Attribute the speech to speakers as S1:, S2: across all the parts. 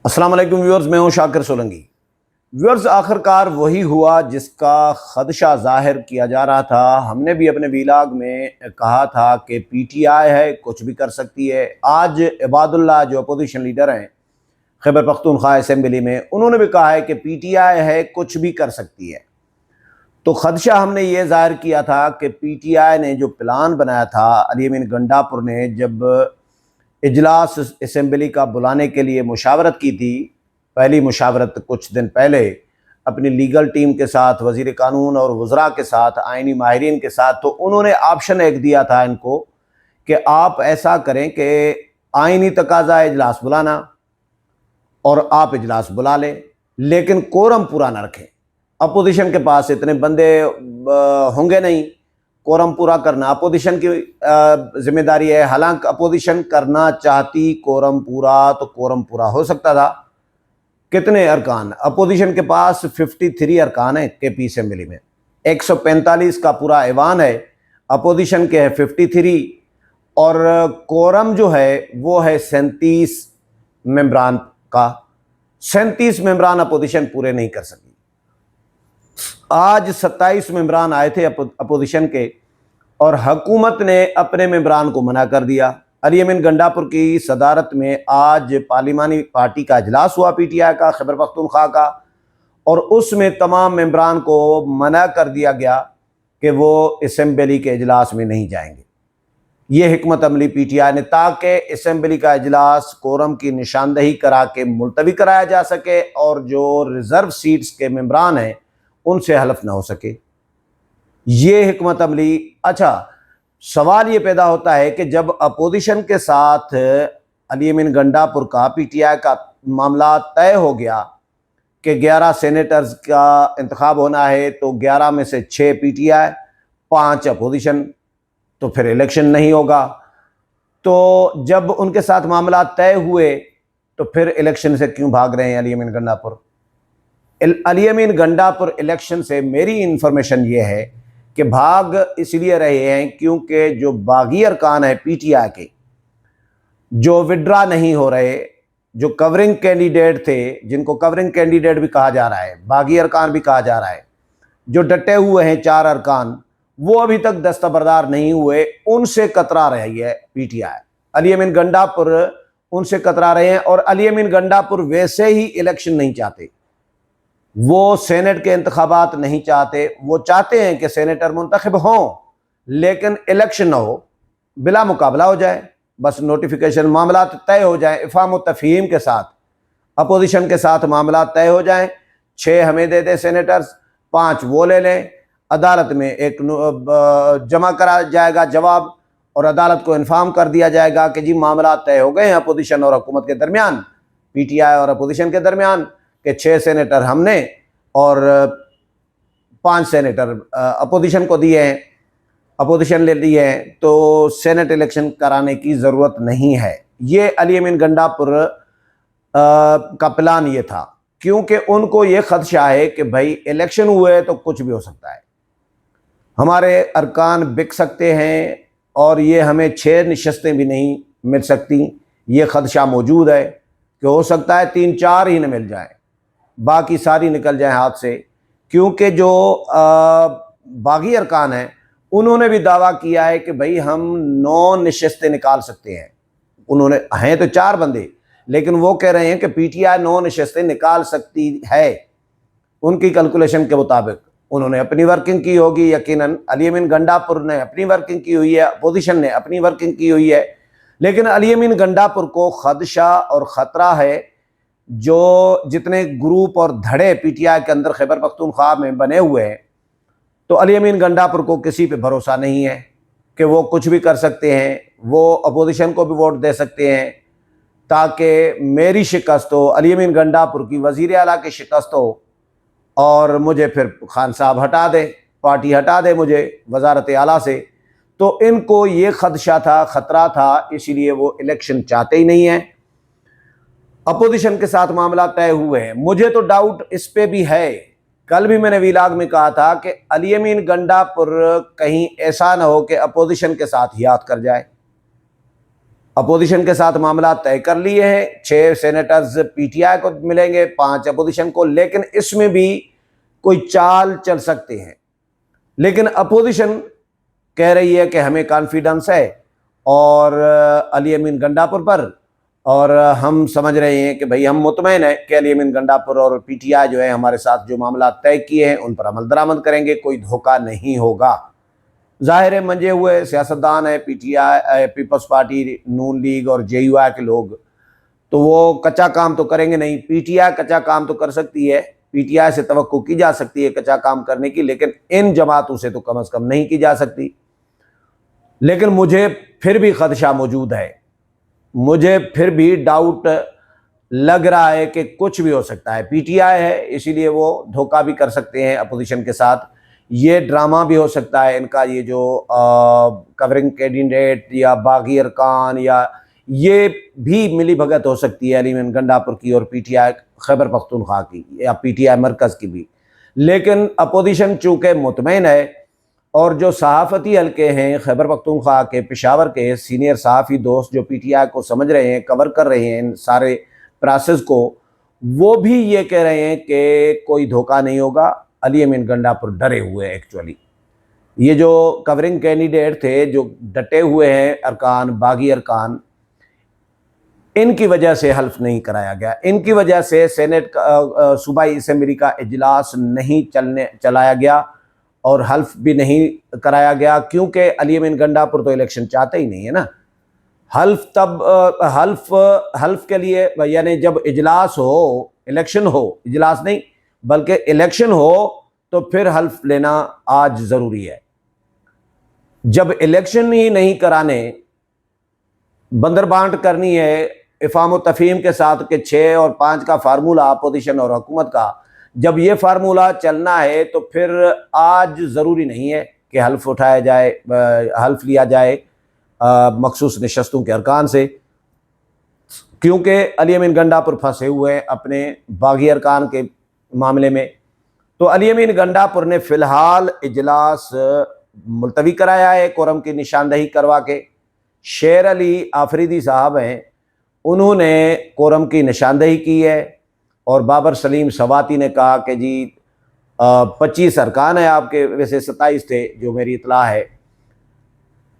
S1: अस्सलाम वालेकुम व्यूअर्स, मैं हूं शाकिर सोलंकी। व्यूअर्स, आखिरकार वही हुआ जिसका खदशा जाहिर किया जा रहा था। हमने भी अपने वीलाग में कहा था कि पीटीआई है, कुछ भी कर सकती है। आज इबादुल्लाह जो अपोजिशन लीडर हैं खैबर पख्तूनख्वा असेंबली में, उन्होंने भी कहा है कि पीटीआई है, कुछ भी कर सकती है। तो खदशा हमने ये जाहिर किया था कि पीटीआई ने जो प्लान बनाया था, अली अमीन गंडापुर ने जब इजलास असेंबली का बुलाने के लिए मुशावरत की थी, पहली मुशावरत कुछ दिन पहले अपनी लीगल टीम के साथ, वज़ीर कानून और वज़रा के साथ, आइनी माहिरीन के साथ, तो उन्होंने ऑप्शन एक दिया था इनको कि आप ऐसा करें कि आइनी तकाजा इजलास बुलाना और आप इजलास बुला लें, लेकिन कोरम पूरा ना रखें। अपोजिशन के पास इतने बंदे होंगे नहीं, कोरम पूरा करना अपोजिशन की जिम्मेदारी है। हालांकि अपोजिशन करना चाहती कोरम पूरा, तो कोरम पूरा हो सकता था। कितने अरकान अपोजिशन के पास? 53 अरकान है केपी असेंबली में, 145 का पूरा ऐवान है, अपोजिशन के है 53, और कोरम जो है वो है 37 मेंबरान का। 37 मेंबरान अपोजिशन पूरे नहीं कर सकी। आज 27 मेंबरान आए थे अपोजिशन के, और हुकूमत ने अपने मेंबरान को मना कर दिया। अली अमीन गंडापुर की सदारत में आज पार्लिमानी पार्टी का इजलास हुआ, पीटीआई का, खैबर पख्तूनख्वा का, और उसमें तमाम मेंबरान को मना कर दिया गया कि वो असेंबली के इजलास में नहीं जाएंगे। ये हिकमत अमली पीटीआई ने, ताकि असेंबली का इजलास कोरम की निशानदही करा के मुलतवी कराया जा सके और जो रिजर्व सीट्स के मेंबरान हैं उनसे हलफ ना हो सके। ये हिकमत अमली। अच्छा, सवाल ये पैदा होता है कि जब अपोजिशन के साथ अली अमीन गंडापुर का, पीटीआई का मामला तय हो गया कि 11 सेनेटर्स का इंतखाब होना है, तो 11 में से 6 पीटीआई, 5 अपोजिशन, तो फिर इलेक्शन नहीं होगा। तो जब उनके साथ मामला तय हुए तो फिर इलेक्शन से क्यों भाग रहे हैं अली अमीन गंडापुर? अली अमीन गंडापुर इलेक्शन से मेरी इंफॉर्मेशन ये है कि भाग इसलिए रहे हैं क्योंकि जो बागी अरकान है पीटीआई के, जो विड्रा नहीं हो रहे, जो कवरिंग कैंडिडेट थे, जिनको कवरिंग कैंडिडेट भी कहा जा रहा है, बागी अरकान भी कहा जा रहा है, जो डटे हुए हैं 4 अरकान, वो अभी तक दस्तबरदार नहीं हुए, उनसे कतरा रही है पीटीआई। अली अमीन गंडापुर उनसे कतरा रहे हैं, और अली अमीन गंडापुर वैसे ही इलेक्शन नहीं चाहते। वो सेनेट के इंतखाबात नहीं चाहते। वो चाहते हैं कि सेनेटर मुंतखब हों, लेकिन इलेक्शन ना हो, बिला मुकाबला हो जाए, बस नोटिफिकेशन, मामला तय हो जाए, इफ़ाम व तफ़हीम के साथ, अपोजिशन के साथ मामला तय हो जाए। 6 हमें दे दे सेनेटर्स, 5 वो ले लें, अदालत में एक जमा करा जाएगा जवाब, और अदालत को इन्फॉर्म कर दिया जाएगा कि जी मामला तय हो गए हैं अपोजिशन और हुकूमत के दरमियान, पीटीआई और अपोजिशन के दरमियान, कि 6 सेनेटर हमने और 5 सेनेटर अपोजिशन को दिए हैं, अपोजिशन ले लिए हैं, तो सेनेट इलेक्शन कराने की ज़रूरत नहीं है। ये अली अमीन गंडापुर का प्लान ये था, क्योंकि उनको ये खदशा है कि भाई इलेक्शन हुए तो कुछ भी हो सकता है, हमारे अरकान बिक सकते हैं, और ये हमें 6 नशस्तें भी नहीं मिल सकती। ये खदशा मौजूद है कि हो सकता है 3-4 ही न मिल जाए, बाकी सारी निकल जाए हाथ से। क्योंकि जो बागी अरकान हैं उन्होंने भी दावा किया है कि भाई हम 9 नशस्तें निकाल सकते हैं। उन्होंने, हैं तो 4 बंदे, लेकिन वो कह रहे हैं कि पीटीआई 9 नशस्तें निकाल सकती है उनकी कैलकुलेशन के मुताबिक। उन्होंने अपनी वर्किंग की होगी यकीनन, अली अमीन गंडापुर ने अपनी वर्किंग की हुई है, अपोजिशन ने अपनी वर्किंग की हुई है, लेकिन अली अमीन गंडापुर को खदशा और ख़तरा है। जो जितने ग्रुप और धड़े पीटीआई के अंदर खैबर पख्तूनख्वा में बने हुए हैं, तो अली अमीन गंडापुर को किसी पे भरोसा नहीं है कि वो कुछ भी कर सकते हैं। वो अपोजिशन को भी वोट दे सकते हैं ताकि मेरी शिकस्त हो, अली अमीन गंडापुर की वज़ीर आला की शिकस्त हो, और मुझे फिर खान साहब हटा दे, पार्टी हटा दे मुझे वज़ारत आला से। तो इनको ये खदशा था, ख़तरा था, इसीलिए वो इलेक्शन चाहते ही नहीं हैं। अपोजिशन के साथ मामला तय हुए हैं। मुझे तो डाउट इस पे भी है, कल भी मैंने वीलाग में कहा था कि अली अमीन गंडापुर कहीं ऐसा ना हो कि अपोजिशन के साथ हियात कर जाए। अपोजिशन के साथ मामला तय कर लिए हैं। 6 सेनेटर्स पीटीआई को मिलेंगे, 5 अपोजिशन को, लेकिन इसमें भी कोई चाल चल सकती है। लेकिन अपोजिशन कह रही है कि हमें कॉन्फिडेंस है और अली अमीन गंडापुर पर, और हम समझ रहे हैं कि भाई हम मुतमईन हैं कि अली अमीन गंडापुर और पीटीआई जो है हमारे साथ जो मामला तय किए हैं उन पर अमल दरामद करेंगे, कोई धोखा नहीं होगा। जाहिर है मंजे हुए सियासतदान है पीटीआई, पीपल्स पार्टी, नून लीग और जेयूआई के लोग, तो वो कच्चा काम तो करेंगे नहीं। पीटीआई कच्चा काम तो कर सकती है, पीटीआई से तवक्को की जा सकती है कच्चा काम करने की, लेकिन इन जमातों से तो कम से कम नहीं की जा सकती। लेकिन मुझे फिर भी खदशा मौजूद है, मुझे फिर भी डाउट लग रहा है कि कुछ भी हो सकता है। पीटीआई है इसीलिए वो धोखा भी कर सकते हैं अपोजिशन के साथ, ये ड्रामा भी हो सकता है इनका, ये जो कवरिंग कैंडिडेट या बागी अरकान, या ये भी मिली भगत हो सकती है अली अमीन गंडापुर की और पीटीआई खैबर पख्तूनख्वा की या पीटीआई मरकज़ की भी। लेकिन अपोजिशन चूँकि मुतमईन है और जो सहाफ़ती हल्के हैं खैबर पख्तूनख्वा के, पेशावर के सीनियर सहाफ़ी दोस्त जो पीटीआई को समझ रहे हैं, कवर कर रहे हैं इन सारे प्रोसेस को, वो भी ये कह रहे हैं कि कोई धोखा नहीं होगा। अली अमीन गंडापुर डरे हुए हैं एक्चुअली। ये जो कवरिंग कैंडिडेट थे जो डटे हुए हैं अरकान, बागी अरकान, इनकी वजह से हल्फ नहीं कराया गया, इनकी वजह से सेनेट का सूबाई असेंबली का इजलास नहीं चलाया गया और हल्फ भी नहीं कराया गया, क्योंकि अली अमीन गंडापुर तो इलेक्शन चाहते ही नहीं है ना। हल्फ तब हल्फ के लिए यानी जब इजलास हो, इलेक्शन हो, इजलास नहीं बल्कि इलेक्शन हो, तो फिर हल्फ लेना आज ज़रूरी है। जब इलेक्शन ही नहीं कराने, बंदर बांट करनी है इफ़ाम व तफ़हीम के साथ के 6 और 5 का फार्मूला अपोजिशन और हुकूमत का, जब ये फार्मूला चलना है तो फिर आज ज़रूरी नहीं है कि हल्फ उठाया जाए, हल्फ लिया जाए मखसूस नशस्तों के अरकान से, क्योंकि अली अमीन गंडापुर फंसे हुए हैं अपने बागी अरकान के मामले में। तो अली अमीन गंडापुर ने फ़िलहाल इजलास मुलतवी कराया है कोरम की निशानदही करवा के। शेर अली आफरीदी साहब हैं, उन्होंने कोरम की निशानदही की है और बाबर सलीम सवाती ने कहा कि जी 25 अरकान है आपके, वैसे 27 थे जो मेरी इतला है,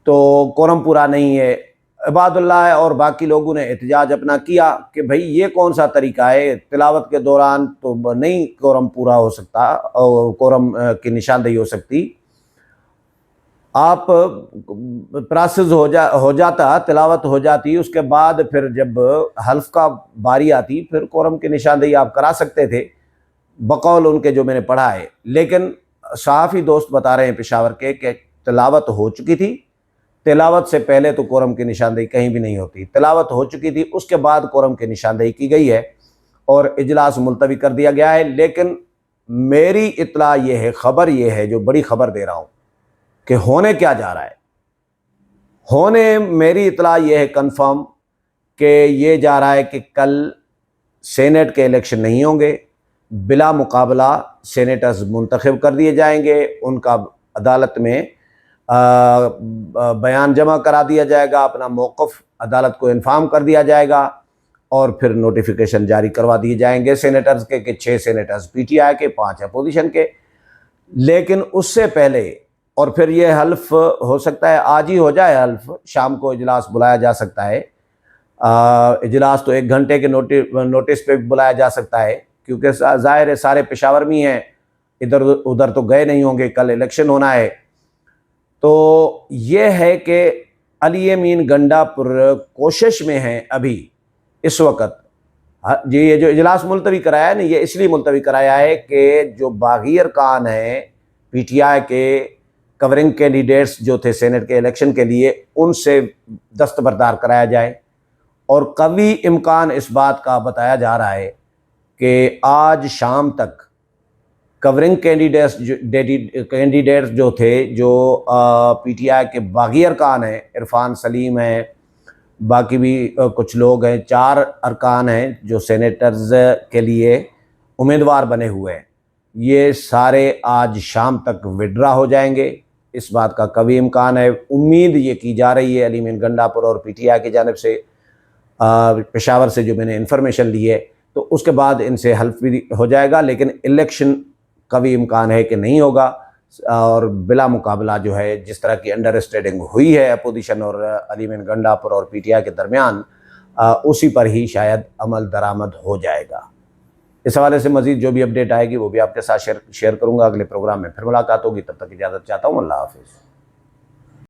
S1: तो कोरम पूरा नहीं है। इबादुल्लाह और बाकी लोगों ने एहतजाज अपना किया कि भाई ये कौन सा तरीका है, तिलावत के दौरान तो नहीं कोरम पूरा हो सकता और कोरम की निशानदही हो सकती, आप प्रोसेस हो जाता, तिलावत हो जाती, उसके बाद फिर जब हल्फ का बारी आती फिर कोरम की निशानदही आप करा सकते थे, बकौल उनके जो मैंने पढ़ा है। लेकिन सहाफ़ी दोस्त बता रहे हैं पेशावर के कि तिलावत हो चुकी थी, तिलावत से पहले तो कोरम की निशानदही कहीं भी नहीं होती, तिलावत हो चुकी थी, उसके बाद कोरम की निशानदही की गई है और इजलास मुलतवी कर दिया गया है। लेकिन मेरी इतला ये है, ख़बर ये है, जो बड़ी ख़बर दे रहा हूँ कि होने क्या जा रहा है, होने मेरी इतला ये है कन्फर्म कि ये जा रहा है कि कल सेनेट के इलेक्शन नहीं होंगे, बिला मुकाबला सेनेटर्स मुंतखब कर दिए जाएंगे, उनका अदालत में बयान जमा करा दिया जाएगा, अपना मौक़िफ़ अदालत को इन्फॉर्म कर दिया जाएगा और फिर नोटिफिकेशन जारी करवा दिए जाएंगे सेनेटर्स के कि 6 सेनेटर्स पीटीआई के, 5 अपोजिशन के। लेकिन उससे पहले, और फिर ये हल्फ हो सकता है आज ही हो जाए हल्फ, शाम को इजलास बुलाया जा सकता है, इजलास तो 1 घंटे के नोटिस पे बुलाया जा सकता है, क्योंकि ज़ाहिर है सारे पेशावर में हैं, इधर उधर तो गए नहीं होंगे, कल इलेक्शन होना है। तो ये है कि अली अमीन गंडापुर कोशिश में हैं अभी इस वक्त। जी ये जो इजलास मुलतवी कराया है ना, ये इसलिए मुलतवी कराया है कि जो बागी अरकान हैं पीटीआई के, कवरिंग कैंडिडेट्स जो थे सेनेट के इलेक्शन के लिए, उनसे दस्तबरदार कराया जाए। और कवी इम्कान इस बात का बताया जा रहा है कि आज शाम तक कवरिंग कैंडिडेट्स जो थे, जो पीटीआई के बागी अरकान हैं, इरफान सलीम हैं, बाकी भी कुछ लोग हैं, 4 अरकान हैं जो सेनेटर्स के लिए उम्मीदवार बने हुए हैं, ये सारे आज शाम तक विड्रा हो जाएंगे इस बात का कभी इम्कान है। उम्मीद ये की जा रही है अली मीन गंडापुर और पीटीआई की जानिब से, पेशावर से जो मैंने इन्फॉर्मेशन ली है, तो उसके बाद इनसे हल्फ भी हो जाएगा, लेकिन इलेक्शन का भी इम्कान है कि नहीं होगा। और बिला मुकाबला जो है जिस तरह की अंडरस्टैंडिंग हुई है अपोजिशन और अली मीन गंडापुर और पीटीआई के दरमियान, उसी पर ही शायद अमल दरामद हो जाएगा। इस हवाले से मज़ीद जो भी अपडेट आएगी वो भी आपके साथ शेयर करूँगा। अगले प्रोग्राम में फिर मुलाकात होगी, तब तक इजाज़त चाहता हूँ। अल्लाह हाफ़िज़।